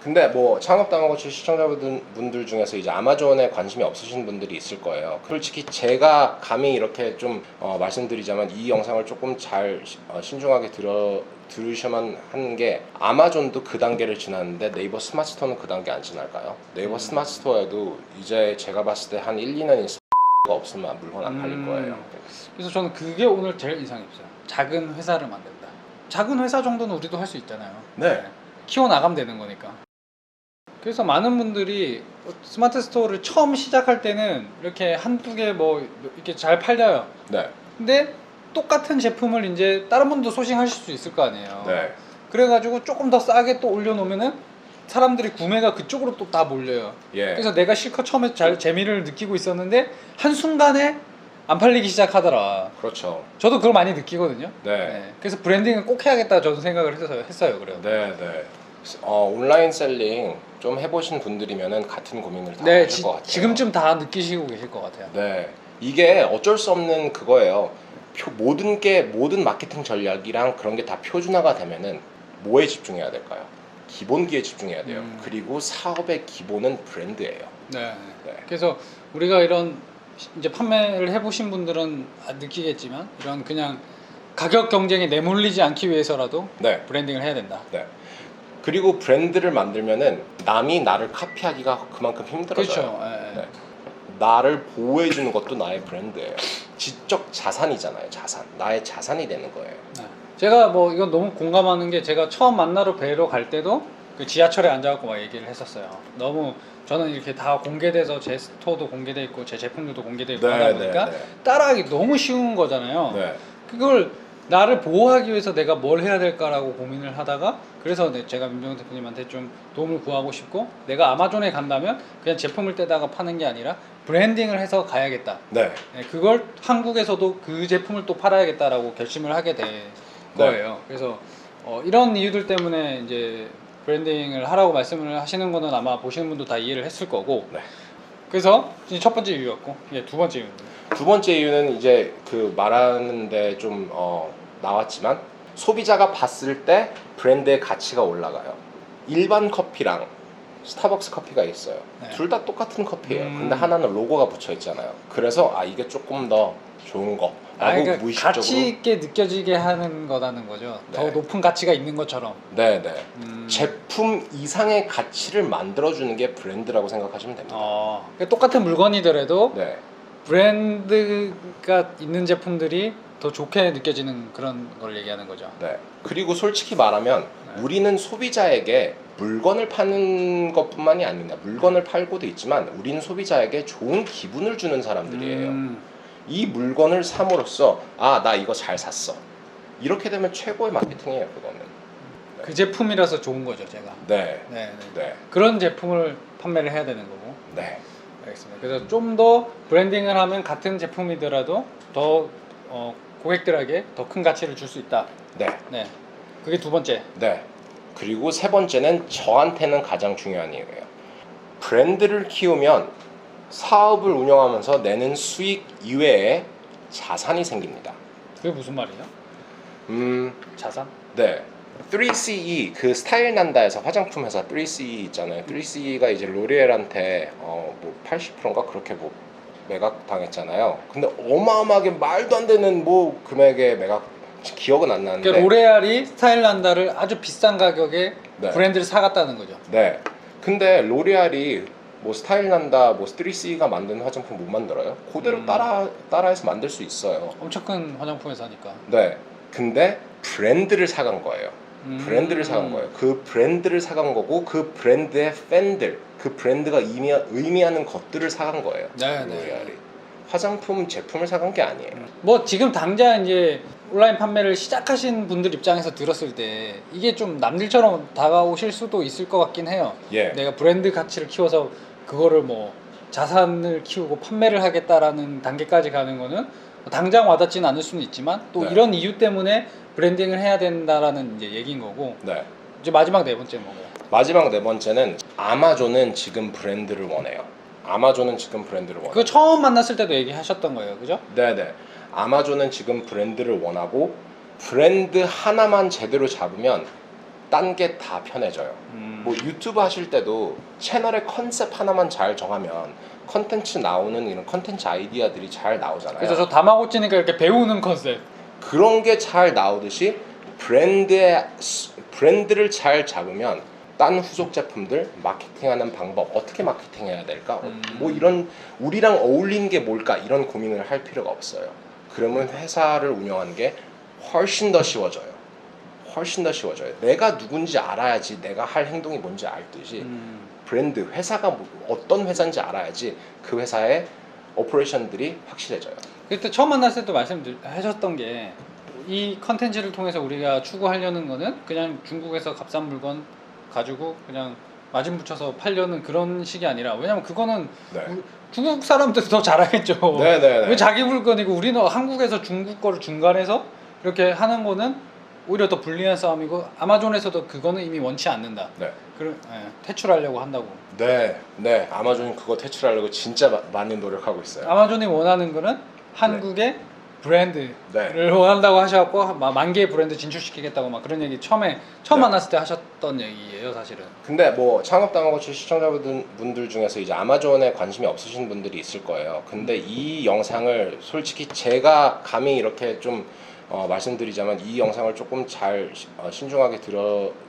근데 뭐 창업당하고치 시청자분들 중에서 이제 아마존에 관심이 없으신 분들이 있을 거예요. 솔직히 제가 감히 이렇게 좀 말씀드리자면 이 영상을 조금 잘 신중하게 들으셔만 하는 게, 아마존도 그 단계를 지났는데 네이버 스마트 스토어는 그 단계 안 지날까요? 네이버 스마트 스토어에도 이제 제가 봤을 때 한 1-2년 가 없으면 물건 안 팔릴 거예요. 그래서 저는 그게 오늘 제일 인상 깊어요. 작은 회사를 만든다. 작은 회사 정도는 우리도 할 수 있잖아요. 네. 키워나가면 되는 거니까. 그래서 많은 분들이 스마트 스토어를 처음 시작할 때는 이렇게 한두 개 뭐 이렇게 잘 팔려요. 네. 근데 똑같은 제품을 이제 다른 분도 소싱하실 수 있을 거 아니에요. 네. 그래가지고 조금 더 싸게 또 올려놓으면은 사람들이 구매가 그쪽으로 또 다 몰려요. 예. 그래서 내가 실컷 처음에 잘 재미를 느끼고 있었는데 한순간에 안 팔리기 시작하더라. 그렇죠. 저도 그걸 많이 느끼거든요. 네. 그래서 브랜딩은 꼭 해야겠다 저도 생각을 했어요. 그래요. 네, 네. 온라인 셀링 좀 해보신 분들이면은 같은 고민을 다 네, 하실 것 같아요. 지금쯤 다 느끼시고 계실 것 같아요. 네, 이게 어쩔 수 없는 그거예요. 모든 마케팅 전략이랑 그런 게 다 표준화가 되면은 뭐에 집중해야 될까요? 기본기에 집중해야 돼요. 그리고 사업의 기본은 브랜드예요. 네. 네. 그래서 우리가 이런 이제 판매를 해보신 분들은 느끼겠지만 이런 그냥 가격 경쟁에 내몰리지 않기 위해서라도 네. 브랜딩을 해야 된다. 네. 그리고 브랜드를 만들면은 남이 나를 카피하기가 그만큼 힘들어져요. 그렇죠. 네. 나를 보호해주는 것도 나의 브랜드예요. 지적 자산이잖아요. 자산. 나의 자산이 되는 거예요. 네. 제가 뭐 이건 너무 공감하는 게, 제가 처음 만나러 뵈러 갈 때도 그 지하철에 앉아갖고 막 얘기를 했었어요. 너무 저는 이렇게 다 공개돼서 제 스토어도 공개돼 있고 제 제품들도 공개돼 있고 하다 보니까 따라하기 너무 쉬운 거잖아요. 네. 그걸 나를 보호하기 위해서 내가 뭘 해야 될까라고 고민을 하다가, 그래서 제가 민병 대표님한테 좀 도움을 구하고 싶고, 내가 아마존에 간다면 그냥 제품을 떼다가 파는 게 아니라 브랜딩을 해서 가야겠다. 네. 그걸 한국에서도 그 제품을 또 팔아야겠다라고 결심을 하게 된 거예요. 그래서 이런 이유들 때문에 이제 브랜딩을 하라고 말씀을 하시는 거는 아마 보시는 분도 다 이해를 했을 거고. 네. 그래서 이제 첫 번째 이유였고, 두 번째 이유입니다. 두 번째 이유는 이제 그 말하는데 좀 나왔지만, 소비자가 봤을 때 브랜드의 가치가 올라가요. 일반 커피랑 스타벅스 커피가 있어요. 네. 둘 다 똑같은 커피예요. 근데 하나는 로고가 붙여 있잖아요. 그래서 이게 조금 더 좋은 거 라고 그러니까 무의식적으로 가치 있게 느껴지게 하는 거라는 거죠. 네. 더 높은 가치가 있는 것처럼. 네네. 제품 이상의 가치를 만들어주는 게 브랜드라고 생각하시면 됩니다. 그러니까 똑같은 물건이더라도 네. 브랜드가 있는 제품들이 더 좋게 느껴지는 그런 걸 얘기하는 거죠. 네. 그리고 솔직히 말하면 우리는 소비자에게 물건을 파는 것뿐만이 아니라 물건을 팔고도 있지만, 우리는 소비자에게 좋은 기분을 주는 사람들이에요. 이 물건을 삼으로써 나 이거 잘 샀어. 이렇게 되면 최고의 마케팅이에요, 그거는. 네. 그 제품이라서 좋은 거죠, 제가. 네. 네. 네. 그런 제품을 판매를 해야 되는 거고. 네. 알겠습니다. 그래서 좀 더 브랜딩을 하면 같은 제품이더라도 더 고객들에게 더 큰 가치를 줄 수 있다. 네. 네. 그게 두 번째. 네. 그리고 세 번째는 저한테는 가장 중요한 이유예요. 브랜드를 키우면 사업을 운영하면서 내는 수익 이외에 자산이 생깁니다. 그게 무슨 말이에요? 자산? 네. 3CE, 그 스타일 난다에서 화장품 회사 3CE 있잖아요. 3CE가 이제 로리엘한테 뭐 80%인가 그렇게 뭐 매각 당했잖아요. 근데 어마어마하게 말도 안 되는 뭐 금액의 매각, 기억은 안 나는데. 그러니까 로레알이 스타일란다를 아주 비싼 가격에 네. 브랜드를 사갔다는 거죠. 네. 근데 로리알이 뭐 스타일난다, 뭐 3CE가 만든 화장품 못 만들어요. 그대로 따라해서 만들 수 있어요. 엄청 큰 화장품 회사니까. 네. 근데 브랜드를 사간 거예요. 브랜드를 사간 거예요. 그 브랜드를 사간 거고, 그 브랜드의 팬들, 그 브랜드가 의미하는 것들을 사간 거예요. 네, 로리알이. 화장품 제품을 사간 게 아니에요. 뭐 지금 당장 이제 온라인 판매를 시작하신 분들 입장에서 들었을 때 이게 좀 남들처럼 다가오실 수도 있을 것 같긴 해요. 예. 내가 브랜드 가치를 키워서 그거를 뭐 자산을 키우고 판매를 하겠다라는 단계까지 가는 거는 당장 와닿지는 않을 수는 있지만, 또 네. 이런 이유 때문에 브랜딩을 해야 된다라는 이제 얘기인 거고. 네. 이제 마지막 네 번째는 뭔가요? 마지막 네 번째는, 아마존은 지금 브랜드를 원해요. 아마존은 지금 브랜드를 원해요. 그거 처음 만났을 때도 얘기하셨던 거예요, 그죠? 네네. 아마존은 지금 브랜드를 원하고, 브랜드 하나만 제대로 잡으면 딴 게 다 편해져요. 뭐 유튜브 하실 때도 채널의 컨셉 하나만 잘 정하면 컨텐츠 나오는 이런 컨텐츠 아이디어들이 잘 나오잖아요. 그래서 저 다마고치니까 이렇게 배우는 컨셉. 그런 게 잘 나오듯이 브랜드를 잘 잡으면 딴 후속 제품들 마케팅하는 방법 어떻게 마케팅해야 될까? 뭐 이런 우리랑 어울리는 게 뭘까? 이런 고민을 할 필요가 없어요. 그러면 회사를 운영하는 게 훨씬 더 쉬워져요. 훨씬 더 쉬워져요. 내가 누군지 알아야지 내가 할 행동이 뭔지 알듯이 브랜드, 회사가 어떤 회사인지 알아야지 그 회사의 오퍼레이션들이 확실해져요. 그때 처음 만났을 때도 말씀하셨던 게 이 컨텐츠를 통해서 우리가 추구하려는 거는 그냥 중국에서 값싼 물건 가지고 그냥 마진 붙여서 팔려는 그런 식이 아니라, 왜냐면 그거는 네. 중국 사람들이 더 잘하겠죠. 네네네. 왜 자기 물건이고 우리는 한국에서 중국 거를 중간에서 이렇게 하는 거는 오히려 더 불리한 싸움이고, 아마존에서도 그거는 이미 원치 않는다. 네. 퇴출하려고 한다고. 네. 아마존이 그거 퇴출하려고 진짜 많이 노력하고 있어요. 아마존이 원하는 거는 한국의 브랜드를 네. 원한다고 하셔갖고 만 개의 브랜드 진출시키겠다고 막 그런 얘기 처음 네. 만났을 때 하셨던 얘기예요, 사실은. 근데 뭐 창업당하고치 시청자분들 중에서 이제 아마존에 관심이 없으신 분들이 있을 거예요. 근데 이 영상을 솔직히 제가 감히 이렇게 좀 말씀드리자면 이 영상을 조금 잘 신중하게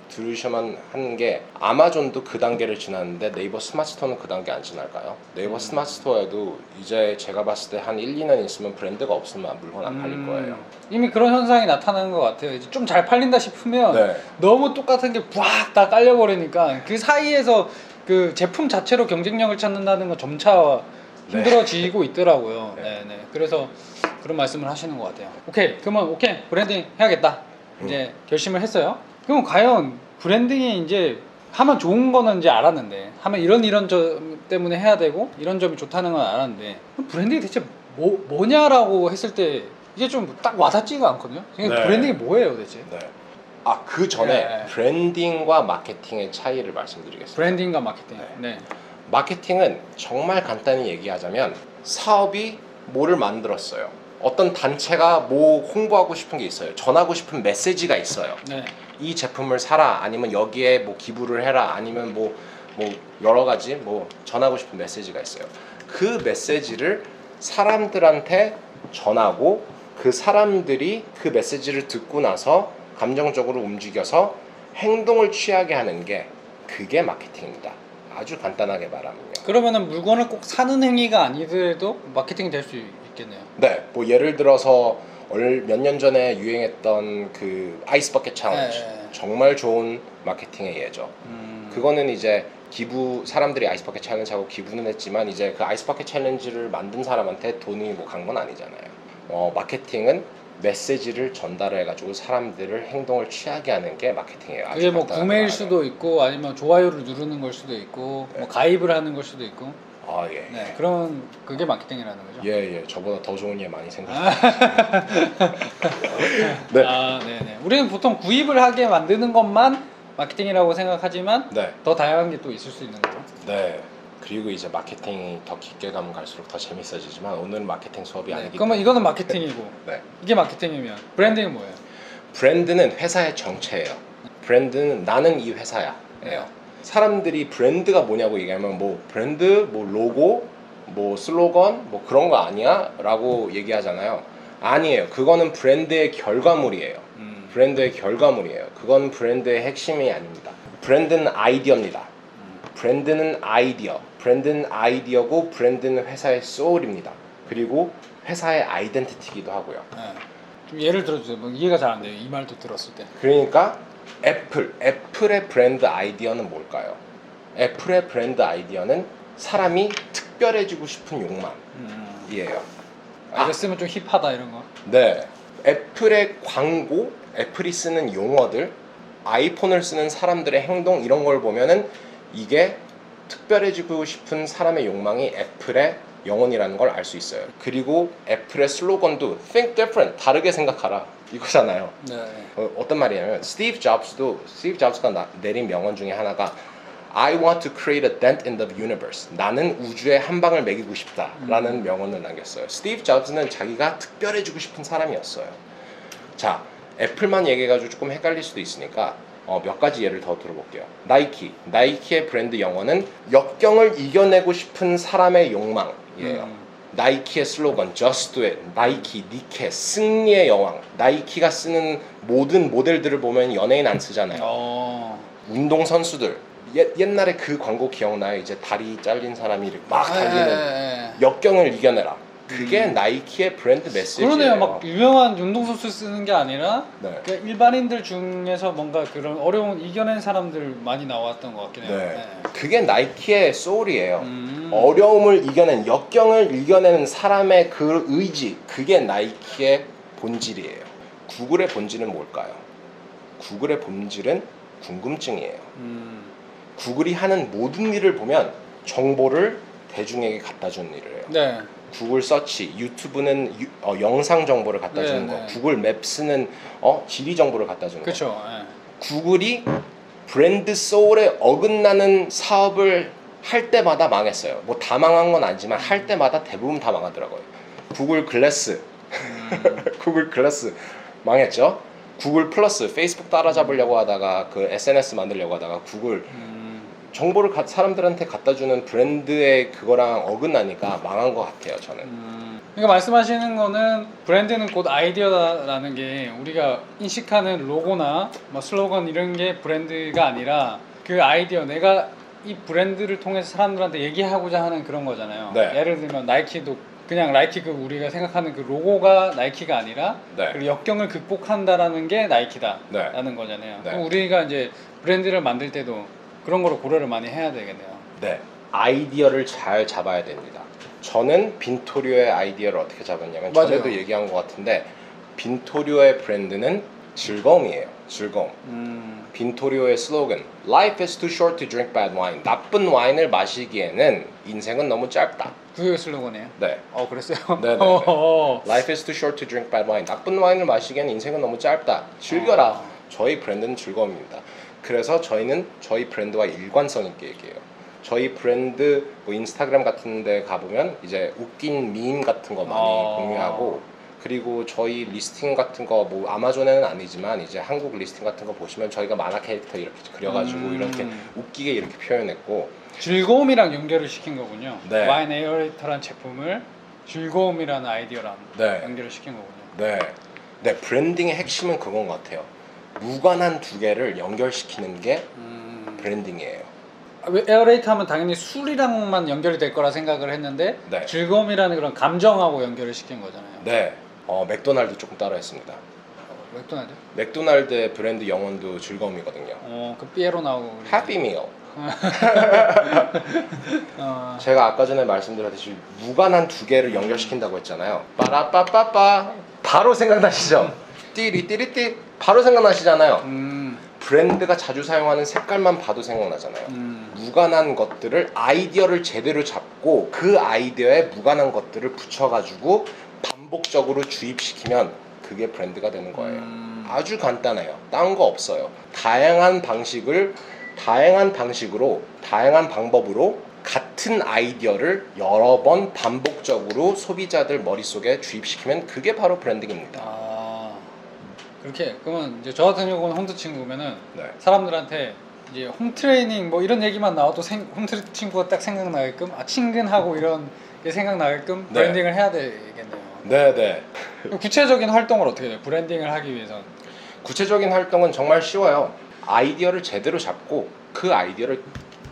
들으셔만 하는 게, 아마존도 그 단계를 지났는데 네이버 스마트 스토어는 그 단계 안 지날까요? 네이버 스마트 스토어에도 이제 제가 봤을 때 한 1, 2년 있으면 브랜드가 없으면 물건 안 팔릴 거예요. 이미 그런 현상이 나타나는 것 같아요. 이제 좀 잘 팔린다 싶으면 네. 너무 똑같은 게 쫙 다 깔려버리니까 그 사이에서 그 제품 자체로 경쟁력을 찾는다는 건 점차 힘들어지고 있더라고요. 네. 네. 그래서 그런 말씀을 하시는 것 같아요. 그러면 브랜딩 해야겠다. 이제 결심을 했어요. 그럼 과연 브랜딩이 이제 하면 좋은 거는 이제 알았는데, 하면 이런 점 때문에 해야 되고 이런 점이 좋다는 건 알았는데, 그럼 브랜딩이 대체 뭐냐라고 했을 때 이게 좀 딱 와닿지가 않거든요. 네. 브랜딩이 뭐예요, 대체? 네. 그 전에 네. 브랜딩과 마케팅의 차이를 말씀드리겠습니다. 브랜딩과 마케팅. 네. 마케팅은 정말 간단히 얘기하자면 사업이 뭐를 만들었어요. 어떤 단체가 뭐 홍보하고 싶은 게 있어요. 전하고 싶은 메시지가 있어요. 네. 이 제품을 사라, 아니면 여기에 뭐 기부를 해라, 아니면 뭐 여러 가지 뭐 전하고 싶은 메시지가 있어요. 그 메시지를 사람들한테 전하고 그 사람들이 그 메시지를 듣고 나서 감정적으로 움직여서 행동을 취하게 하는 게, 그게 마케팅입니다. 아주 간단하게 말하면요. 그러면은 물건을 꼭 사는 행위가 아니더라도 마케팅이 될 수 있겠네요. 네, 뭐 예를 들어서 몇 년 전에 유행했던 그 아이스 버켓 챌린지, 네. 정말 좋은 마케팅의 예죠. 그거는 이제 사람들이 아이스 버켓 챌린지하고 기부는 했지만 이제 그 아이스 버켓 챌린지를 만든 사람한테 돈이 뭐 간 건 아니잖아요. 마케팅은 메시지를 전달해가지고 사람들을 행동을 취하게 하는 게 마케팅이에요. 그게 뭐 간단하게 구매일 말하면. 수도 있고, 아니면 좋아요를 누르는 걸 수도 있고, 네. 뭐 가입을 하는 걸 수도 있고. 예. 네, 그런 그게 마케팅이라는 거죠. 예, 저보다 더 좋은 예 많이 생각해요. 네. 네네. 우리는 보통 구입을 하게 만드는 것만 마케팅이라고 생각하지만 네. 더 다양한 게 또 있을 수 있는 거죠. 네. 그리고 이제 마케팅이 더 깊게 가면 갈수록 더 재밌어지지만 오늘은 마케팅 수업이 아니기 그러면 때문에. 이거는 마케팅이고, 네. 이게 마케팅이면 브랜딩은 뭐예요? 브랜드는 회사의 정체예요. 브랜드는 나는 이 회사야. 예요. 사람들이 브랜드가 뭐냐고 얘기하면 뭐 브랜드, 뭐 로고, 뭐 슬로건, 뭐 그런 거 아니야? 라고 얘기하잖아요. 아니에요. 그거는 브랜드의 결과물이에요. 브랜드의 결과물이에요. 그건 브랜드의 핵심이 아닙니다. 브랜드는 아이디어입니다. 브랜드는 아이디어. 브랜드는 아이디어고, 브랜드는 회사의 소울입니다. 그리고 회사의 아이덴티티기도 하고요. 네. 좀 예를 들어주세요. 뭐 이해가 잘 안 돼요. 이 말도 들었을 때. 그러니까 애플의 브랜드 아이디어는 뭘까요? 애플의 브랜드 아이디어는 사람이 특별해지고 싶은 욕망이에요. 이거 쓰면 좀 힙하다 이런 거. 네. 애플의 광고, 애플이 쓰는 용어들, 아이폰을 쓰는 사람들의 행동, 이런 걸 보면은 이게 특별해지고 싶은 사람의 욕망이 애플의 영혼이라는 걸 알 수 있어요. 그리고 애플의 슬로건도 Think different, 다르게 생각하라, 이거잖아요. 네. 어떤 말이냐면 스티브 잡스가 내린 명언 중에 하나가 I want to create a dent in the universe. 나는 우주에 한 방을 매기고 싶다라는 명언을 남겼어요. 스티브 잡스는 자기가 특별해지고 싶은 사람이었어요. 자, 애플만 얘기해가지고 조금 헷갈릴 수도 있으니까 몇 가지 예를 더 들어볼게요. 나이키의 브랜드 영어는 역경을 이겨내고 싶은 사람의 욕망이에요. 나이키의 슬로건 Just Do It, 나이키, 니케, 승리의 여왕. 나이키가 쓰는 모든 모델들을 보면 연예인 안 쓰잖아요. 운동 선수들 옛날에 그 광고 기억나요? 이제 다리 잘린 사람이 이렇게 막 달리는 역경을 이겨내라. 그게 나이키의 브랜드 메시지예요. 그러네요. 막 유명한 운동선수 쓰는 게 아니라 네. 그러니까 일반인들 중에서 뭔가 그런 어려운 이겨낸 사람들 많이 나왔던 것 같긴 해요. 네. 그게 나이키의 소울이에요. 어려움을 이겨낸, 역경을 이겨내는 사람의 그 의지, 그게 나이키의 본질이에요. 구글의 본질은 뭘까요? 구글의 본질은 궁금증이에요. 구글이 하는 모든 일을 보면 정보를 대중에게 갖다 주는 일을 해요. 네. 구글 서치, 유튜브는 영상 정보를 갖다 주는 거, 구글 맵스는 지리 정보를 갖다 주는 거. 그렇죠. 구글이 브랜드 소울에 어긋나는 사업을 할 때마다 망했어요. 뭐 다 망한 건 아니지만 할 때마다 대부분 다 망하더라고요. 구글 글래스, 구글 글래스 망했죠. 구글 플러스, 페이스북 따라잡으려고 하다가 그 SNS 만들려고 하다가 구글 정보를 사람들한테 갖다 주는 브랜드의 그거랑 어긋나니까 망한 것 같아요, 저는. 그러니까 말씀하시는 거는 브랜드는 곧 아이디어라는 게 우리가 인식하는 로고나 뭐 슬로건 이런 게 브랜드가 아니라 그 아이디어, 내가 이 브랜드를 통해서 사람들한테 얘기하고자 하는 그런 거잖아요. 네. 예를 들면 나이키도 그냥 나이키 그 우리가 생각하는 그 로고가 나이키가 아니라 네. 그리고 역경을 극복한다라는 게 나이키다라는 네. 거잖아요. 네. 그럼 우리가 이제 브랜드를 만들 때도 그런 거를 고려를 많이 해야 되겠네요. 네, 아이디어를 잘 잡아야 됩니다. 저는 빈토리오의 아이디어를 어떻게 잡았냐면 맞아요. 전에도 얘기한 것 같은데 빈토리오의 브랜드는 즐거움이에요. 즐거움. 빈토리오의 슬로건 Life is too short to drink bad wine. 나쁜 와인을 마시기에는 인생은 너무 짧다. 그게 슬로건이에요? 네. 그랬어요? 네네. Life is too short to drink bad wine. 나쁜 와인을 마시기에는 인생은 너무 짧다. 즐겨라. 저희 브랜드는 즐거움입니다. 그래서 저희는 저희 브랜드와 일관성 있게 얘기해요. 저희 브랜드 뭐 인스타그램 같은 데 가보면 이제 웃긴 밈 같은 거 많이 공유하고, 그리고 저희 리스팅 같은 거 뭐 아마존에는 아니지만 이제 한국 리스팅 같은 거 보시면 저희가 만화 캐릭터 이렇게 그려가지고 이렇게 웃기게 이렇게 표현했고, 즐거움이랑 연결을 시킨 거군요. 네. 와인 에어레이터라는 제품을 즐거움이라는 아이디어랑 네. 연결을 시킨 거군요. 네. 네, 브랜딩의 핵심은 그건 것 같아요. 무관한 두 개를 연결시키는 게 브랜딩이에요. 에어레이터 하면 당연히 술이랑만 연결이 될 거라 생각을 했는데 네. 즐거움이라는 그런 감정하고 연결을 시킨 거잖아요. 네. 맥도날드 조금 따라했습니다. 맥도날드? 맥도날드의 브랜드 영혼도 즐거움이거든요. 그 삐에로 나오고 해피 밀. 제가 아까 전에 말씀드렸듯이 무관한 두 개를 연결시킨다고 했잖아요. 빠라빠빠빠 바로 생각나시죠? 띠리띠리띠 바로 생각나시잖아요. 브랜드가 자주 사용하는 색깔만 봐도 생각나잖아요. 무관한 것들을 아이디어를 제대로 잡고 그 아이디어에 무관한 것들을 붙여가지고 반복적으로 주입시키면 그게 브랜드가 되는 거예요. 아주 간단해요. 딴 거 없어요. 다양한 방식으로 다양한 방법으로 같은 아이디어를 여러 번 반복적으로 소비자들 머릿속에 주입시키면 그게 바로 브랜딩입니다. 그렇게 그러면 이제 저 같은 경우는 홈트 친구면은 네. 사람들한테 이제 홈 트레이닝 뭐 이런 얘기만 나와도 홈트 친구가 딱 생각나게끔 친근하고 이런 게 생각나게끔 네. 브랜딩을 해야 되겠네요. 네네. 구체적인 활동을 어떻게 해요? 브랜딩을 하기 위해서는? 구체적인 활동은 정말 쉬워요. 아이디어를 제대로 잡고 그 아이디어를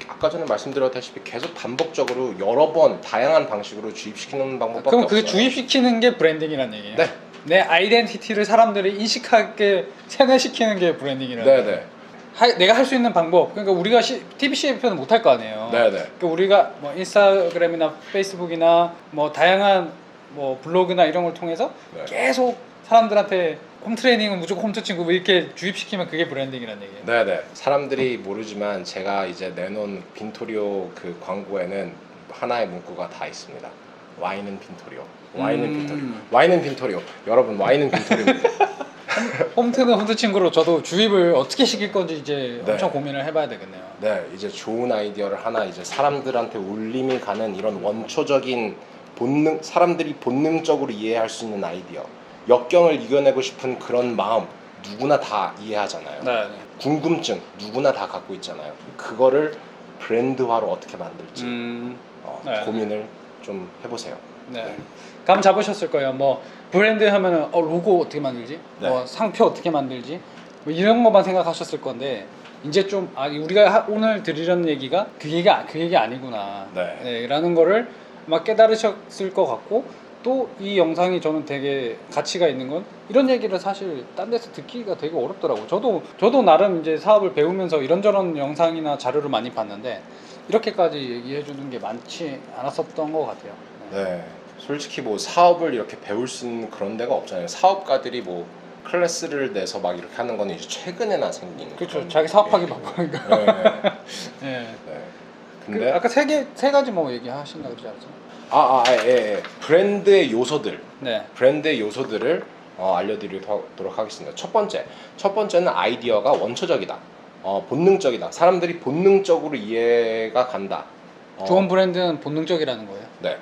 아까 전에 말씀드렸다시피 계속 반복적으로 여러 번 다양한 방식으로 주입시키는 방법밖에 그럼 없어요. 그 주입시키는 게 브랜딩이란 얘기예요? 네. 내 아이덴티티를 사람들이 인식하게 세뇌시키는 게 브랜딩이라는 네네. 내가 할 수 있는 방법, 그러니까 우리가 TV CF는 못 할 거 아니에요. 네네. 그러니까 우리가 뭐 인스타그램이나 페이스북이나 뭐 다양한 뭐 블로그나 이런 걸 통해서 네. 계속 사람들한테 홈 트레이닝은 무조건 홈트 친구 뭐 이렇게 주입시키면 그게 브랜딩이라는 얘기예요. 네네. 사람들이 모르지만 제가 이제 내놓은 빈토리오 그 광고에는 하나의 문구가 다 있습니다. 와인은 빈토리오. 와인은 빈토리오. 와인은 빈토리오. 여러분 와인은 빈토리오입니다. 홈트는 홈트 친구로 저도 주입을 어떻게 시킬 건지 이제 네. 엄청 고민을 해봐야 되겠네요. 네, 이제 좋은 아이디어를 하나 이제 사람들한테 울림이 가는 이런 원초적인 사람들이 본능적으로 이해할 수 있는 아이디어. 역경을 이겨내고 싶은 그런 마음 누구나 다 이해하잖아요. 네. 궁금증 누구나 다 갖고 있잖아요. 그거를 브랜드화로 어떻게 만들지 네. 고민을 좀 해보세요. 네. 감 잡으셨을 거예요. 뭐 브랜드 하면은 로고 어떻게 만들지? 네. 뭐 상표 어떻게 만들지? 뭐 이런 것만 생각하셨을 건데 이제 좀 우리가 오늘 드리려는 얘기가 그 얘기 아니구나. 네. 라는 거를 막 깨달으셨을 것 같고 또 이 영상이 저는 되게 가치가 있는 건 이런 얘기를 사실 딴 데서 듣기가 되게 어렵더라고요. 저도 나름 이제 사업을 배우면서 이런저런 영상이나 자료를 많이 봤는데 이렇게까지 얘기해 주는 게 많지 않았었던 것 같아요. 네. 솔직히 뭐 사업을 이렇게 배울 수 있는 그런 데가 없잖아요. 사업가들이 뭐 클래스를 내서 막 이렇게 하는 건 이제 최근에나 생긴. 그렇죠. 그런 자기 사업하기 얘기고. 바쁘니까. 네. 네. 네. 그 근데 아까 세 가지 뭐 얘기하신다 그러지 않았어요? 예. 브랜드의 요소들. 네. 브랜드의 요소들을 알려드리도록 하겠습니다. 첫 번째는 아이디어가 원초적이다. 본능적이다. 사람들이 본능적으로 이해가 간다. 좋은 브랜드는 본능적이라는 거예요. 네.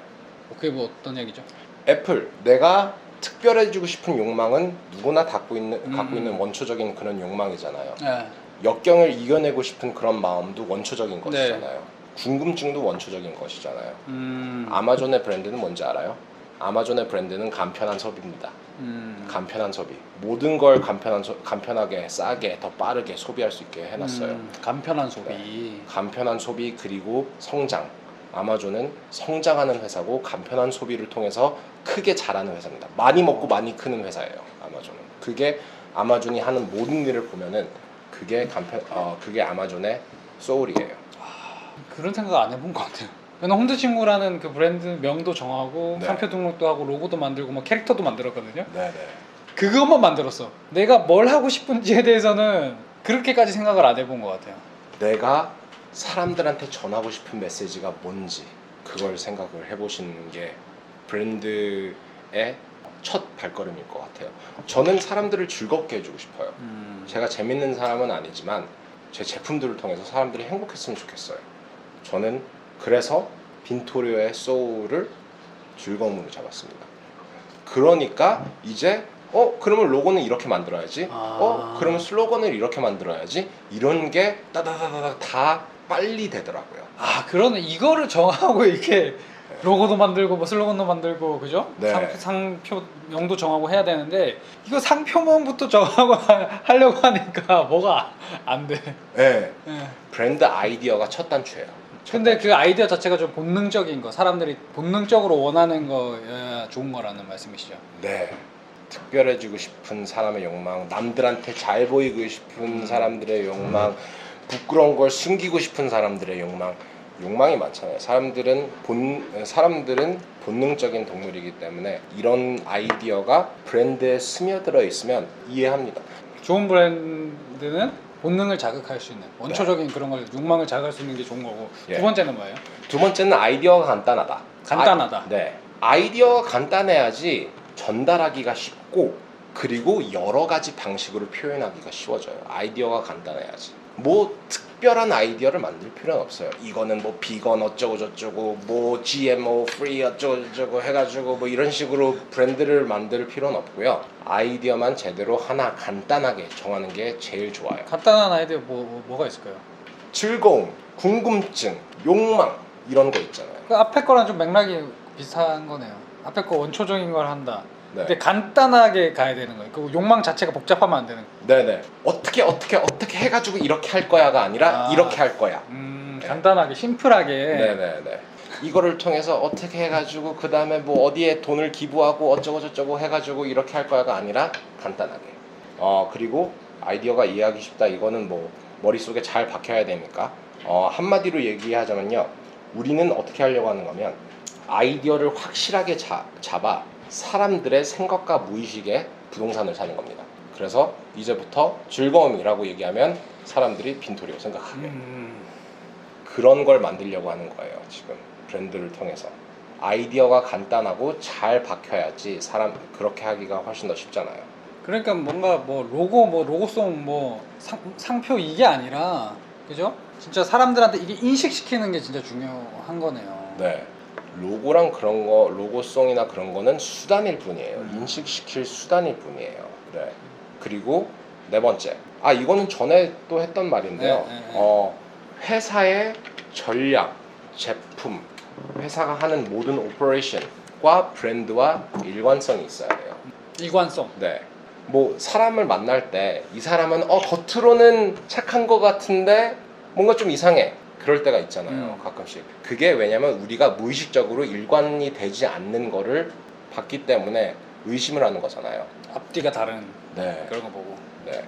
그게 뭐 어떤 얘기죠? 애플, 내가 특별해지고 싶은 욕망은 누구나 갖고 있는 원초적인 그런 욕망이잖아요. 네. 역경을 이겨내고 싶은 그런 마음도 원초적인 네. 것이잖아요. 궁금증도 원초적인 것이잖아요. 아마존의 브랜드는 뭔지 알아요? 아마존의 브랜드는 간편한 소비입니다. 간편한 소비. 모든 걸 간편하게, 싸게, 더 빠르게 소비할 수 있게 해놨어요. 간편한 소비. 네. 간편한 소비 그리고 성장. 아마존은 성장하는 회사고 간편한 소비를 통해서 크게 자라는 회사입니다. 많이 먹고 많이 크는 회사예요. 아마존은. 그게 아마존이 하는 모든 일을 보면은 그게 아마존의 소울이에요. 그런 생각 안 해본 것 같아요. 저는 홈드 친구라는 그 브랜드 명도 정하고 네. 상표 등록도 하고 로고도 만들고 뭐 캐릭터도 만들었거든요. 네네. 그것만 만들었어. 내가 뭘 하고 싶은지에 대해서는 그렇게까지 생각을 안 해본 것 같아요. 내가 사람들한테 전하고 싶은 메시지가 뭔지 그걸 생각을 해보시는 게 브랜드의 첫 발걸음일 것 같아요. 저는 사람들을 즐겁게 해주고 싶어요. 제가 재밌는 사람은 아니지만 제 제품들을 통해서 사람들이 행복했으면 좋겠어요. 저는 그래서 빈토리오의 소울을 즐거움으로 잡았습니다. 그러니까 이제 그러면 로고는 이렇게 만들어야지. 그러면 슬로건을 이렇게 만들어야지. 이런 게 따다다다다 다 빨리 되더라고요. 그러네. 이거를 정하고 이렇게 로고도 만들고 뭐 슬로건도 만들고 그죠? 네. 상표명도 정하고 해야 되는데 이거 상표명부터 정하고 하려고 하니까 뭐가 안 돼. 네. 네. 브랜드 아이디어가 첫 단추예요. 근데 그 아이디어 자체가 좀 본능적인 거, 사람들이 본능적으로 원하는 거여야 좋은 거라는 말씀이시죠? 네. 특별해지고 싶은 사람의 욕망, 남들한테 잘 보이고 싶은 사람들의 욕망, 부끄러운 걸 숨기고 싶은 사람들의 욕망이 많잖아요. 사람들은 본능적인 동물이기 때문에 이런 아이디어가 브랜드에 스며들어 있으면 이해합니다. 좋은 브랜드는 본능을 자극할 수 있는 원초적인 그런 걸 욕망을 자극할 수 있는 게 좋은 거고. 예. 두 번째는 뭐예요? 두 번째는 아이디어가 간단하다. 간단하다. 네. 아이디어가 간단해야지 전달하기가 쉽고 그리고 여러 가지 방식으로 표현하기가 쉬워져요. 아이디어가 간단해야지. 뭐 특별한 아이디어를 만들 필요는 없어요. 이거는 뭐 비건 어쩌고 저쩌고 뭐 GMO 프리 어쩌고 저쩌고 해가지고 뭐 이런 식으로 브랜드를 만들 필요는 없고요. 아이디어만 제대로 하나 간단하게 정하는 게 제일 좋아요. 간단한 아이디어 뭐가 있을까요? 즐거움, 궁금증, 욕망 이런 거 있잖아요. 그 앞에 거랑 좀 맥락이 비슷한 거네요. 앞에 거 원초적인 걸 한다. 네. 근데 간단하게 가야 되는 거예요. 그 욕망 자체가 복잡하면 안 되는 거예요. 네네. 어떻게 해가지고 이렇게 할 거야가 아니라 이렇게 할 거야. 간단하게 심플하게. 네네네. 이거를 통해서 어떻게 해가지고 그 다음에 뭐 어디에 돈을 기부하고 어쩌고 저쩌고 해가지고 이렇게 할 거야가 아니라 간단하게. 그리고 아이디어가 이해하기 쉽다. 이거는 뭐 머릿속에 잘 박혀야 되니까. 한마디로 얘기하자면요. 우리는 어떻게 하려고 하는 거면 아이디어를 확실하게 잡아 사람들의 생각과 무의식에 부동산을 사는 겁니다. 그래서 이제부터 즐거움이라고 얘기하면 사람들이 빈토리로 생각하게. 그런 걸 만들려고 하는 거예요. 지금 브랜드를 통해서. 아이디어가 간단하고 잘 박혀야지 그렇게 하기가 훨씬 더 쉽잖아요. 그러니까 뭔가 뭐 로고송 상표 이게 아니라 그죠? 진짜 사람들한테 이게 인식시키는 게 진짜 중요한 거네요. 네. 로고랑 그런 거, 로고송이나 그런 거는 수단일 뿐이에요. 인식시킬 수단일 뿐이에요. 네. 그리고 네 번째, 아 이거는 전에 또 했던 말인데요. 회사의 전략, 제품, 회사가 하는 모든 오퍼레이션과 브랜드와 일관성이 있어야 돼요. 일관성. 네. 뭐 사람을 만날 때 이 사람은 겉으로는 착한 것 같은데 뭔가 좀 이상해. 그럴 때가 있잖아요. 가끔씩. 그게 왜냐면 우리가 무의식적으로 일관이 되지 않는 거를 봤기 때문에 의심을 하는 거잖아요. 앞뒤가 다른 네. 그런 거 보고. 네.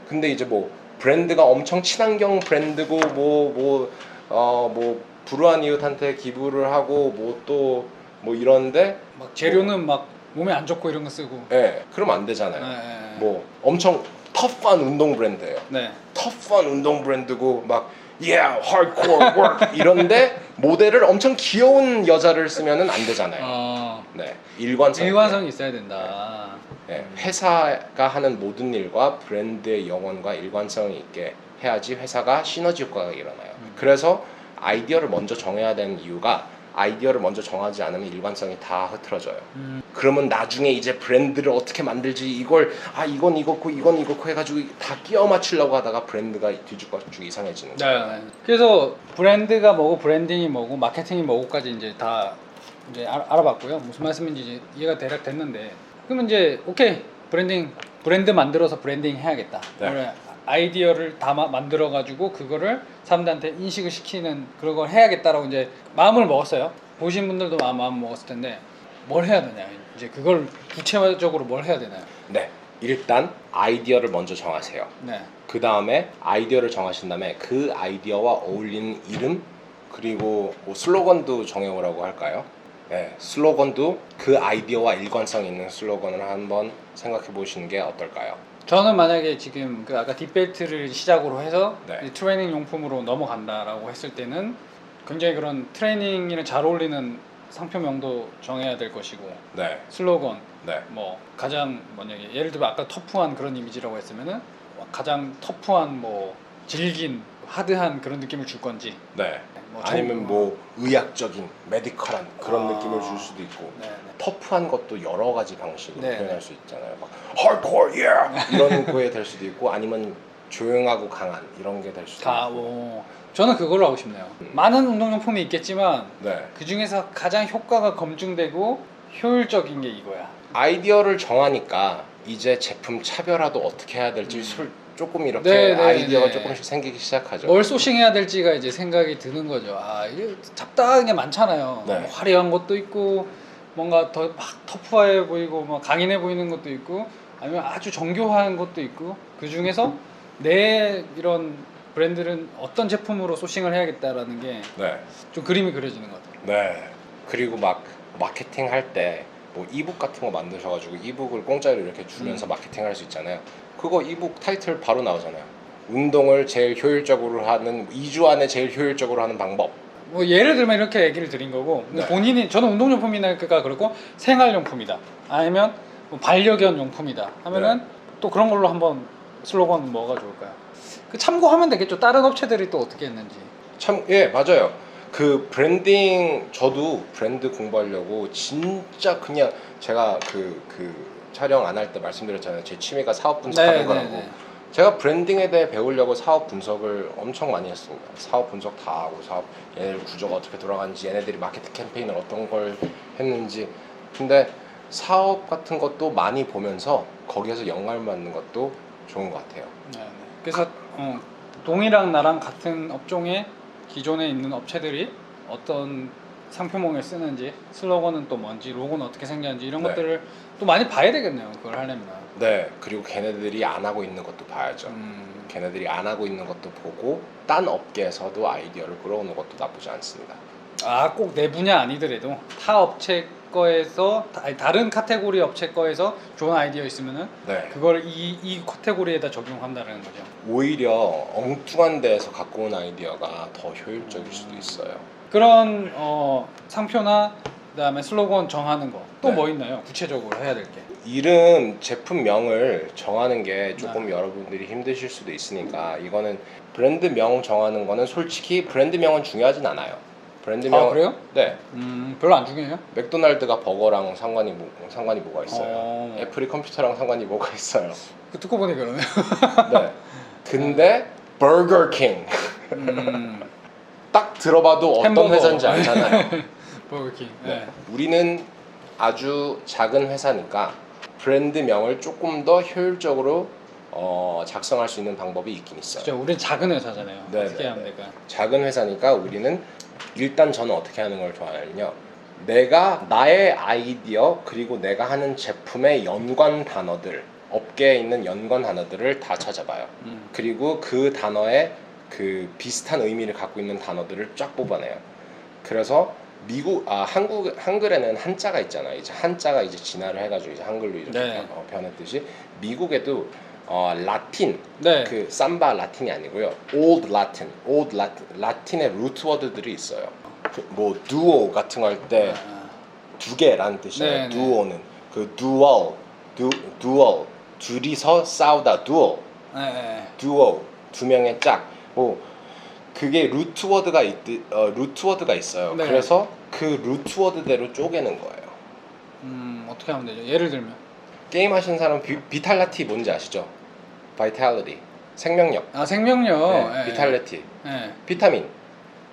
근데 이제 뭐 브랜드가 엄청 친환경 브랜드고 뭐 불우한 이웃한테 기부를 하고 뭐 또 뭐 이런데 막 재료는 막 몸에 안 좋고 이런 거 쓰고. 네. 그러면 안 되잖아요. 네. 뭐 엄청 터프한 운동 브랜드예요. 네. 터프한 운동 브랜드고 막 yeah, hardcore work 이런데 모델을 엄청 귀여운 여자를 쓰면은 안 되잖아요. 네. 일관성이 있어야 된다. 네, 회사가 하는 모든 일과 브랜드의 영혼과 일관성이 있게 해야지 회사가 시너지 효과가 일어나요. 그래서 아이디어를 먼저 정해야 되는 이유가 아이디어를 먼저 정하지 않으면 일관성이 다 흐트러져요. 그러면 나중에 이제 브랜드를 어떻게 만들지 이건 이거고 이건 이거고 해가지고 다 끼워 맞추려고 하다가 브랜드가 뒤죽박죽 이상해지는 거예요. 네. 그래서 브랜드가 뭐고 브랜딩이 뭐고 마케팅이 뭐고까지 이제 다 이제 알아봤고요. 무슨 말씀인지 이제 이해가 대략 됐는데 그러면 이제 오케이 브랜드 만들어서 브랜딩 해야겠다. 네. 아이디어를 다 만들어 가지고 그거를 사람들한테 인식을 시키는 그런 걸 해야겠다라고 이제 마음을 먹었어요. 보신 분들도 마음 먹었을 텐데 뭘 해야 되냐 이제 그걸 구체적으로 뭘 해야 되나요? 네, 일단 아이디어를 먼저 정하세요. 네. 그 다음에 아이디어를 정하신 다음에 그 아이디어와 어울리는 이름 그리고 뭐 슬로건도 정해오라고 할까요? 네, 슬로건도 그 아이디어와 일관성 있는 슬로건을 한번 생각해 보시는 게 어떨까요? 저는 만약에 지금 그 아까 딥벨트를 시작으로 해서 네. 트레이닝 용품으로 넘어간다라고 했을 때는 굉장히 그런 트레이닝이랑 잘 어울리는 상표명도 정해야 될 것이고 네, 슬로건 네, 뭐 가장 만약에 예를 들면 아까 터프한 그런 이미지라고 했으면은 가장 터프한 뭐 질긴 하드한 그런 느낌을 줄 건지 네. 뭐 아니면 뭐 의학적인 메디컬한 그런 아. 느낌을 줄 수도 있고 네, 네. 터프한 것도 여러 가지 방식으로 네, 표현할 네. 수 있잖아요. 막 hardcore yeah 이런 거에 될 수도 있고 아니면 조용하고 강한 이런 게 될 수도 있고. 저는 그걸로 하고 싶네요. 많은 운동용품이 있겠지만 네. 그 중에서 가장 효과가 검증되고 효율적인 게 이거야. 아이디어를 정하니까 이제 제품 차별화도 어떻게 해야 될지 조금 이렇게 네, 네, 아이디어가 네. 조금씩 생기기 시작하죠. 뭘 소싱해야 될지가 이제 생각이 드는 거죠. 이게 잡다한 게 많잖아요. 네. 뭐 화려한 것도 있고 뭔가 더 막 터프해 보이고 막 강인해 보이는 것도 있고 아니면 아주 정교한 것도 있고 그 중에서 내 이런 브랜드는 어떤 제품으로 소싱을 해야겠다라는 게 좀 네. 그림이 그려지는 것 같아요. 네. 그리고 막 마케팅 할 때 뭐 이북 같은 거 만드셔가지고 이북을 공짜로 이렇게 주면서 마케팅 할 수 있잖아요. 그거 이북 타이틀 바로 나오잖아요. 운동을 제일 효율적으로 하는 2주 안에 제일 효율적으로 하는 방법. 뭐 예를 들면 이렇게 얘기를 드린 거고 근데 네. 본인이 저는 운동용품이니까 그렇고 생활용품이다 아니면 뭐 반려견 용품이다 하면은 네. 또 그런 걸로 한번 슬로건 뭐가 좋을까요? 그 참고하면 되겠죠. 다른 업체들이 또 어떻게 했는지. 참, 예, 맞아요. 그 브랜딩, 저도 브랜드 공부하려고 진짜 그냥 제가 그 촬영 안 할 때 말씀드렸잖아요. 제 취미가 사업 분석하는 거라고. 제가 브랜딩에 대해 배우려고 사업 분석을 엄청 많이 했습니다. 사업 분석 다 하고 얘네들 구조가 어떻게 돌아가는지 얘네들이 마케팅 캠페인을 어떤 걸 했는지. 근데 사업 같은 것도 많이 보면서 거기에서 영감을 받는 것도 좋은 것 같아요. 그래서 동이랑 나랑 같은 업종에 기존에 있는 업체들이 어떤 상표명을 쓰는지 슬로건은 또 뭔지 로고는 어떻게 생겼는지 이런 네. 것들을 또 많이 봐야 되겠네요. 그걸 하려면. 네, 그리고 걔네들이 안 하고 있는 것도 봐야죠. 걔네들이 안 하고 있는 것도 보고 딴 업계에서도 아이디어를 끌어오는 것도 나쁘지 않습니다. 꼭 내 분야 아니더라도 타 업체 거에서 다른 카테고리 업체 거에서 좋은 아이디어 있으면은 네. 그걸 이 카테고리에다 적용한다는 거죠. 오히려 엉뚱한 데에서 갖고 온 아이디어가 더 효율적일 수도 있어요. 그런 상표나 그다음에 슬로건 정하는 거 또 네. 뭐 있나요? 구체적으로 해야 될 게. 이름, 제품명을 정하는 게 조금 여러분들이 힘드실 수도 있으니까 이거는 브랜드명 정하는 거는 솔직히 브랜드명은 중요하진 않아요. 브랜드명. 그래요? 네. 별로 안 중요해요? 맥도날드가 버거랑 상관이 뭐가 있어요? 애플이 컴퓨터랑 상관이 뭐가 있어요? 듣고 보니 그러네요. 네. 근데 버거킹 딱 들어봐도 어떤 햄버거. 회사인지 알잖아요. 버거킹. 네. 우리는 아주 작은 회사니까 브랜드명을 조금 더 효율적으로 작성할 수 있는 방법이 있긴 있어요. 그죠. 우린 작은 회사잖아요. 네, 어떻게 네, 하면 네. 될까? 작은 회사니까 우리는 일단 저는 어떻게 하는 걸 좋아하냐면요. 내가 나의 아이디어 그리고 내가 하는 제품의 연관 단어들, 업계에 있는 연관 단어들을 다 찾아봐요. 그리고 그 단어에 그 비슷한 의미를 갖고 있는 단어들을 쫙 뽑아내요. 그래서 한글에는 한자가 있잖아요. 이제 한자가 이제 진화를 해가지고 이제 한글로 이렇게 네. 변했듯이 미국에도 라틴 네. 그 삼바 라틴이 아니고요. Old 라틴의 루트 워드들이 있어요. 뭐 duo 같은 거 할 때 두 개라는 뜻이에요. 네, 네. duo는 그 dual 둘이서 싸우다 duel 네. duo 두 명의 짝 뭐 그게 루트 워드가 있어요. 네. 그래서 그 루트 워드대로 쪼개는 거예요. 어떻게 하면 되죠? 예를 들면 게임 하시는 사람 비탈리티 뭔지 아시죠? 바이탈리티 생명력. 생명력. 네, 비탈리티 네. 비타민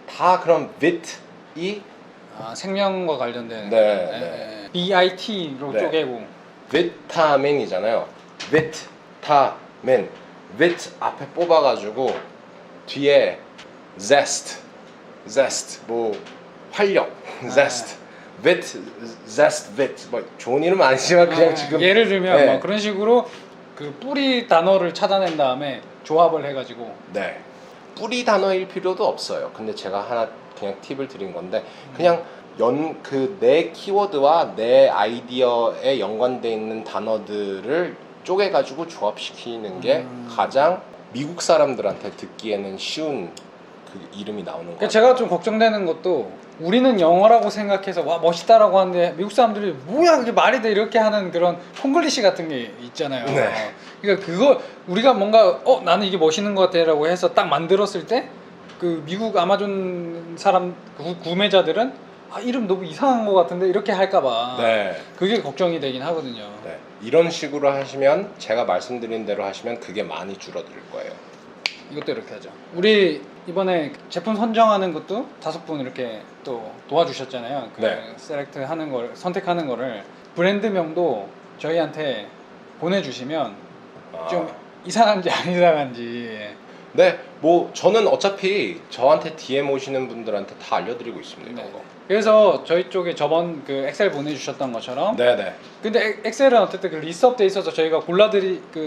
다 그런 vit이 생명과 관련된. 네. BIT로 네. 쪼개고. 비타민이잖아요. 비타민 vit 앞에 뽑아가지고 뒤에 zest 뭐 활력 zest vit 뭐 좋은 이름 아니지만 그냥 지금 예를 들면 네. 뭐 그런 식으로 그 뿌리 단어를 찾아낸 다음에 조합을 해가지고. 네 뿌리 단어일 필요도 없어요. 근데 제가 하나 그냥 팁을 드린 건데 그냥 내 키워드와 내 아이디어에 연관돼 있는 단어들을 쪼개가지고 조합시키는 게 가장 미국 사람들한테 듣기에는 쉬운 그 이름이 나오는 거예요. 그러니까 제가 좀 걱정되는 것도 우리는 영어라고 생각해서 와 멋있다라고 하는데 미국 사람들이 뭐야 그게 말이 돼 이렇게 하는 그런 콩글리시 같은 게 있잖아요. 네. 그러니까 그거 우리가 뭔가 나는 이게 멋있는 것 같아라고 해서 딱 만들었을 때 그 미국 아마존 사람 구매자들은 이름 너무 이상한 것 같은데 이렇게 할까봐 네. 그게 걱정이 되긴 하거든요. 네. 이런 식으로 하시면 제가 말씀드린 대로 하시면 그게 많이 줄어들 거예요. 이것도 이렇게 하죠. 우리 이번에 제품 선정하는 것도 5분 이렇게 또 도와주셨잖아요. 그 네. 셀렉트 하는 걸 선택하는 거를 브랜드명도 저희한테 보내주시면 좀 이상한지 안 이상한지. 네, 뭐 저는 어차피 저한테 DM 오시는 분들한테 다 알려드리고 있습니다. 이런 네. 거. 그래서 저희 쪽에 저번 그 엑셀 보내주셨던 것처럼 네네. 근데 엑셀은 어쨌든 그 리스업돼 있어서 저희가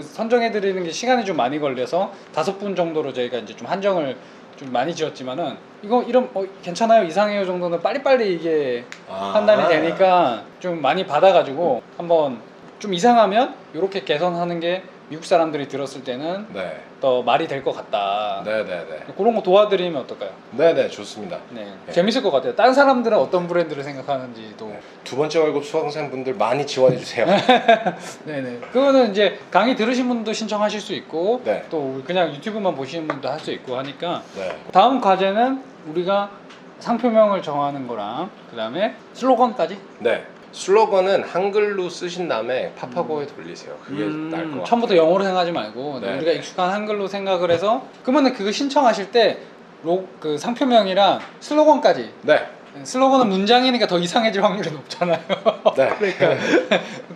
선정해드리는 게 시간이 좀 많이 걸려서 5분 정도로 저희가 이제 좀 한정을 좀 많이 지었지만은 이거 이런 괜찮아요 이상해요 정도는 빨리빨리 이게 판단이 되니까 좀 많이 받아가지고 한번 좀 이상하면 이렇게 개선하는 게 미국 사람들이 들었을 때는 네. 더 말이 될 것 같다. 네네네. 그런 거 도와드리면 어떨까요? 네네 좋습니다. 네. 네. 재밌을 것 같아요. 다른 사람들은 어떤 브랜드를 생각하는지도. 네. 두 번째 월급 수강생분들 많이 지원해 주세요. 네네. 그거는 이제 강의 들으신 분도 신청하실 수 있고 네. 또 그냥 유튜브만 보시는 분도 할 수 있고 하니까 네. 다음 과제는 우리가 상표명을 정하는 거랑 그 다음에 슬로건까지 네. 슬로건은 한글로 쓰신 다음에 파파고에 돌리세요. 그게 나을 것 같아요. 처음부터 영어로 생각하지 말고 네. 우리가 익숙한 한글로 생각을 해서 그러면은 그거 신청하실 때 그 상표명이랑 슬로건까지. 네. 슬로건은 문장이니까 더 이상해질 확률이 높잖아요. 네. 그러니까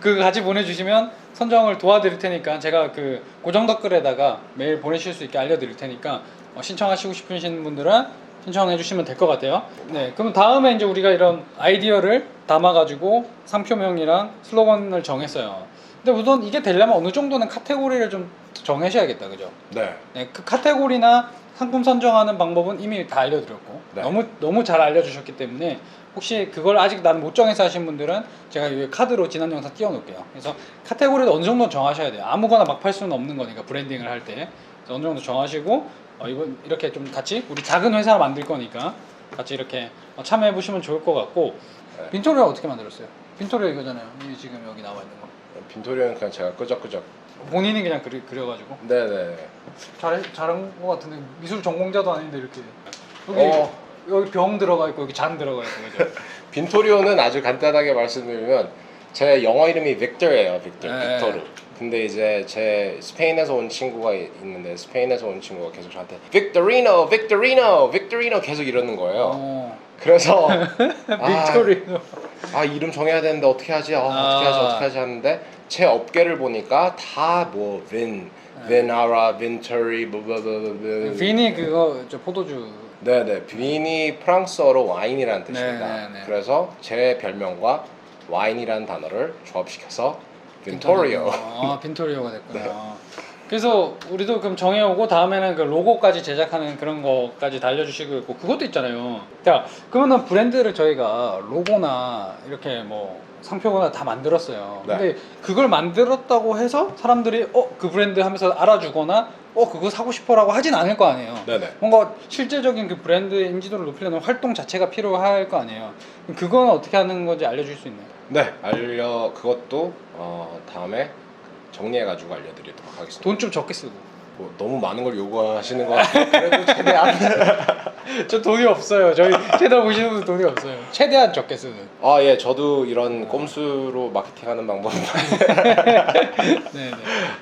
그거 같이 보내주시면 선정을 도와드릴 테니까 제가 그 고정 댓글에다가 메일 보내실 수 있게 알려드릴 테니까 신청하시고 싶으신 분들은 신청해 주시면 될 것 같아요. 네, 그럼 다음에 이제 우리가 이런 아이디어를 담아가지고 상표명이랑 슬로건을 정했어요. 근데 우선 이게 되려면 어느 정도는 카테고리를 좀 정하셔야겠다, 그죠? 네. 네, 그 카테고리나 상품 선정하는 방법은 이미 다 알려드렸고 네. 너무 잘 알려주셨기 때문에 혹시 그걸 아직 나는 못 정해서 하신 분들은 제가 여기 카드로 지난 영상 띄워놓을게요. 그래서 카테고리를 어느 정도 정하셔야 돼요. 아무거나 막 팔 수는 없는 거니까 브랜딩을 할 때 어느 정도 정하시고 이건 이렇게 좀 같이 우리 작은 회사 만들 거니까 같이 이렇게 참여해 보시면 좋을 것 같고. 네. 빈토리오 어떻게 만들었어요? 빈토리오 이거잖아요. 이 지금 여기 나와 있는 거. 빈토리오는 그냥 제가 끄적끄적. 본인이 그냥 그려가지고 네네. 잘한 것 같은데 미술 전공자도 아닌데 이렇게 여기 병 들어가 있고 여기 잔 들어가 있고 그죠? 빈토리오는 아주 간단하게 말씀드리면 제 영어 이름이 빅터예요. 네. 빅토르. 근데 이제 제 스페인에서 온 친구가 있는데 스페인에서 온 친구가 계속 저한테 빅토리노, 빅토리노, 빅토리노 계속 이러는 거예요. 그래서 빅토리노. 이름 정해야 되는데 어떻게 하지? 어떻게 하지 하는데 제 업계를 보니까 다 뭐 빈아라, 빈터리, 빈이 그거 저 포도주. 네네, 빈이 프랑스어로 와인이라는 뜻입니다. 네네네. 그래서 제 별명과 와인이라는 단어를 조합시켜서 빈토리오. 빈토리오가 됐구나. 그래서 우리도 그럼 정해오고 다음에는 그 로고까지 제작하는 그런 거까지 달려주시고 있고 그것도 있잖아요. 자, 그러면은 브랜드를 저희가 로고나 이렇게 뭐 상표나 다 만들었어요. 네. 근데 그걸 만들었다고 해서 사람들이 그 브랜드 하면서 알아주거나 그거 사고 싶어라고 하진 않을 거 아니에요. 네네. 뭔가 실제적인 그 브랜드의 인지도를 높이려는 활동 자체가 필요할 거 아니에요. 그건 어떻게 하는 건지 알려줄 수 있나요? 네, 그것도 다음에 정리해가지고 알려드리도록 하겠습니다. 돈 좀 적게 쓰고. 뭐 너무 많은 걸 요구하시는 것 같아요. 그래도 최대한. 저 돈이 없어요. 저희 채널 보시는 분 돈이 없어요. 최대한 적게 쓰는. 예, 저도 이런 꼼수로 마케팅하는 방법. 네네.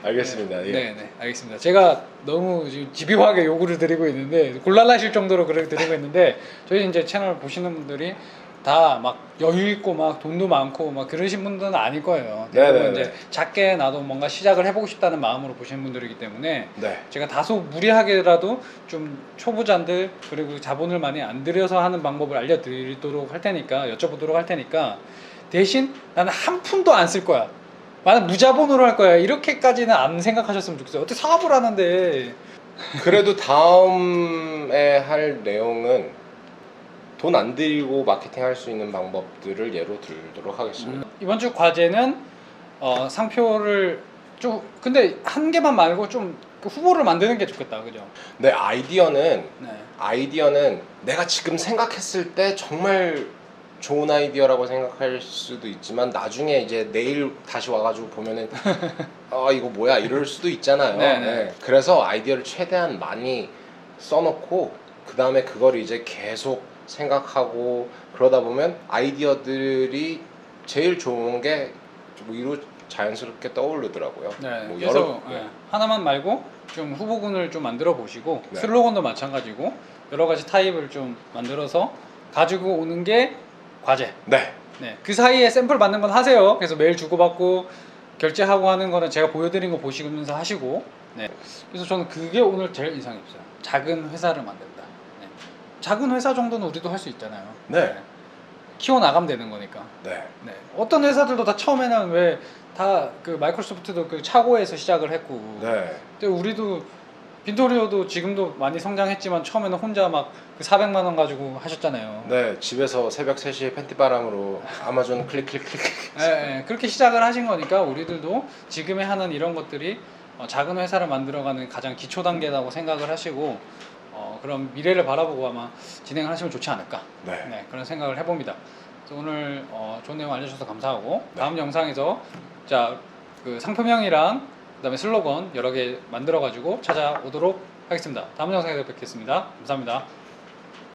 알겠습니다. 예. 네네. 알겠습니다. 제가 너무 지금 집요하게 요구를 드리고 있는데 곤란하실 정도로 그렇게 드리고 있는데 저희 이제 채널 보시는 분들이 다 막 여유 있고 막 돈도 많고 막 그러신 분들은 아닐 거예요. 대부분 네네네. 이제 작게 나도 뭔가 시작을 해보고 싶다는 마음으로 보시는 분들이기 때문에 네. 제가 다소 무리하게라도 좀 초보자들 그리고 자본을 많이 안 들여서 하는 방법을 알려드리도록 할 테니까 여쭤보도록 할 테니까 대신 나는 한 푼도 안 쓸 거야. 나는 무자본으로 할 거야. 이렇게까지는 안 생각하셨으면 좋겠어요. 어떻게 사업을 하는데 그래도 다음에 할 내용은 돈 안 들이고 마케팅 할 수 있는 방법들을 예로 들도록 하겠습니다. 이번 주 과제는 상표를 좀 근데 한 개만 말고 좀그 후보를 만드는 게 좋겠다. 그죠? 네, 아이디어는 네. 내가 지금 생각했을 때 정말 좋은 아이디어라고 생각할 수도 있지만 나중에 이제 내일 다시 와가지고 보면은 이거 뭐야 이럴 수도 있잖아요. 네네. 네. 그래서 아이디어를 최대한 많이 써놓고 그 다음에 그걸 이제 계속 생각하고 그러다 보면 아이디어들이 제일 좋은 게 위로 자연스럽게 떠오르더라고요. 네. 뭐 그래서 하나만 말고 좀 후보군을 좀 만들어 보시고 네. 슬로건도 마찬가지고 여러 가지 타입을 좀 만들어서 가지고 오는 게 과제. 네. 네. 그 사이에 샘플 받는 건 하세요. 그래서 메일 주고받고 결제하고 하는 거는 제가 보여드린 거 보시면서 하시고. 네. 그래서 저는 그게 오늘 제일 인상이 없어요. 작은 회사를 만든다. 네. 작은 회사 정도는 우리도 할 수 있잖아요. 네. 키워 나가면 되는 거니까. 네. 네. 어떤 회사들도 다 처음에는 왜 다 그 마이크로소프트도 그 차고에서 시작을 했고. 네. 근데 우리도 빈토리오도 지금도 많이 성장했지만 처음에는 혼자 막 그 400만 원 가지고 하셨잖아요. 네, 집에서 새벽 3시에 팬티바람으로 아마존 클릭. 네, 그렇게 시작을 하신 거니까 우리들도 지금에 하는 이런 것들이 작은 회사를 만들어가는 가장 기초 단계라고 생각을 하시고 그런 미래를 바라보고 아마 진행을 하시면 좋지 않을까. 네. 그런 생각을 해봅니다. 그래서 오늘 좋은 내용 알려주셔서 감사하고 네. 다음 영상에서 그 상표명이랑 그다음에 슬로건 여러 개 만들어 가지고 찾아오도록 하겠습니다. 다음 영상에서 뵙겠습니다. 감사합니다.